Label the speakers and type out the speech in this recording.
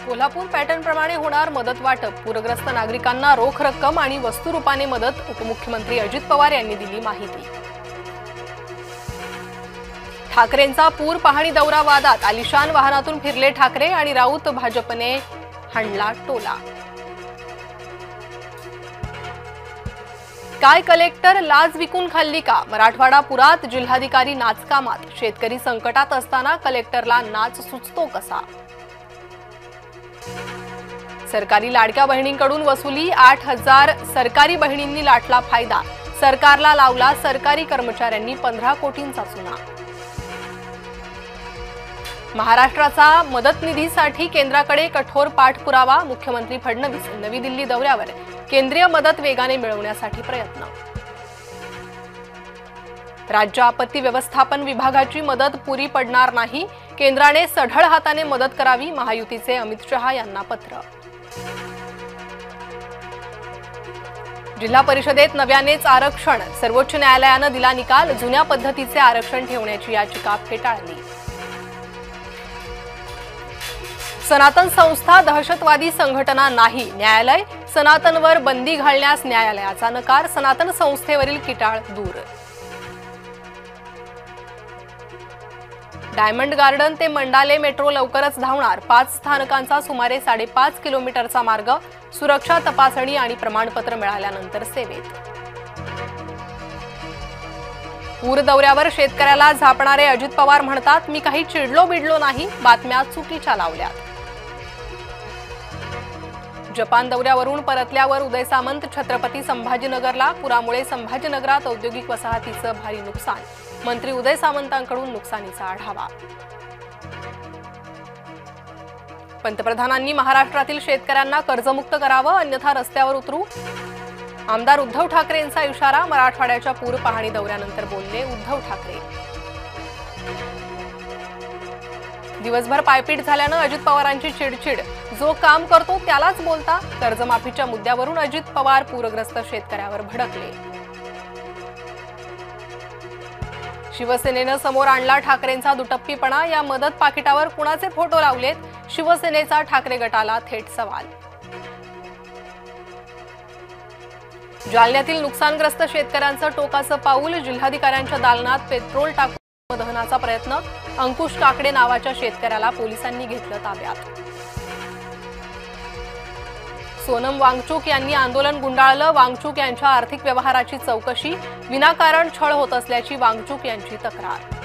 Speaker 1: Kolhapur pattern प्रमाणे होणार मदत वाटप। पूरग्रस्त नागरिकांना रोख रक्कम आणि वस्तू रूपाने मदत। उपमुख्यमंत्री अजित पवार यांनी दिली माहिती। ठाकरेंचा पूर पाहणी दौरा वादात। आलिशान वाहनातून फिरले ठाकरे आणि राऊत, भाजपने हाणला टोला। काय कलेक्टर लाज विकून खाल्ली का? मराठवाडा पुरात, जिल्हाधिकारी नाचकामात। शेतकरी संकटात असताना कलेक्टरला नाच सुचतो कसा? सरकारी लाडक्या बहिणींकडून वसुली। 8,000 सरकारी बहिणींनी लाटला फायदा। सरकारला लावला सरकारी कर्मचाऱ्यांनी 15 कोटींचा चुना। महाराष्ट्राचा मदत निधीसाठी केंद्राकडे कठोर पाठपुरावा। मुख्यमंत्री फडणवीस नवी दिल्ली दौऱ्यावर। केंद्रीय मदत वेगाने मिळवण्यासाठी प्रयत्न। राज्य आपत्ती व्यवस्थापन विभागाची मदत पुरी पडणार नाही। केंद्राने सढळ हाताने मदत करावी। महायुतीचे अमित शहा यांना पत्र। जिल्हा परिषदेत नव्यानेच आरक्षण। सर्वोच्च न्यायालयाने दिला निकाल। जुन्या पद्धतीचे आरक्षण ठेवण्याची याचिका फेटाळली। सनातन संस्था दहशतवादी संघटना नाही। न्यायालय। सनातनवर बंदी घालण्यास न्यायालयाचा नकार। सनातन संस्थेवरील किटाळ दूर। डायमंड गार्डन ते मंडाले मेट्रो लवकरच धावणार। 5 स्थानकांचा सुमारे 5.5 किलोमीटरचा मार्ग। सुरक्षा तपासणी आणि प्रमाणपत्र मिळाल्यानंतर सेवेत। पूर दौऱ्यावर शेतकऱ्याला झापणारे अजित पवार म्हणतात, मी काही चिडलो बिडलो नाही, बातम्या चुकीच्या लावल्यात। जपान दौऱ्यावरून परतल्यावर उदय सामंत छत्रपती संभाजीनगरला। पुरामुळे संभाजीनगरात औद्योगिक वसाहतीचं भारी नुकसान। मंत्री उदय सामंतांकडून नुकसानीचा आढावा। पंतप्रधानांनी महाराष्ट्रातील शेतकऱ्यांना कर्जमुक्त करावं, अन्यथा रस्त्यावर उतरू। आमदार उद्धव ठाकरेंचा इशारा। मराठवाड्याच्या पूर पाहणी दौऱ्यानंतर बोलले उद्धव ठाकरे। दिवसभर पायपीट झाल्यानं अजित पवारांची चिडचिड। जो काम करतो त्यालाच बोलता। कर्जमाफीच्या मुद्द्यावरून अजित पवार पूरग्रस्त शेतकऱ्यावर भडकले। शिवसेनेनं समोर आणला ठाकरेंचा दुटप्पीपणा। या मदत पाकिटावर कुणाचे फोटो लावलेत? शिवसेनेचा ठाकरे गटाला थेट सवाल। जालन्यातील नुकसानग्रस्त शेतकऱ्यांचं टोकाचं पाऊल। जिल्हाधिकाऱ्यांच्या दालनात पेट्रोल टाकून दहनाचा प्रयत्न। अंकुश काकडे नावाच्या शेतकऱ्याला पोलिसांनी घेतलं ताब्यात। सोनम वांगचूक यांनी आंदोलन गुंडाळलं। वांगचूक यांच्या आर्थिक व्यवहाराची चौकशी। विनाकारण छळ होत असल्याची वांगचूक यांची तक्रार।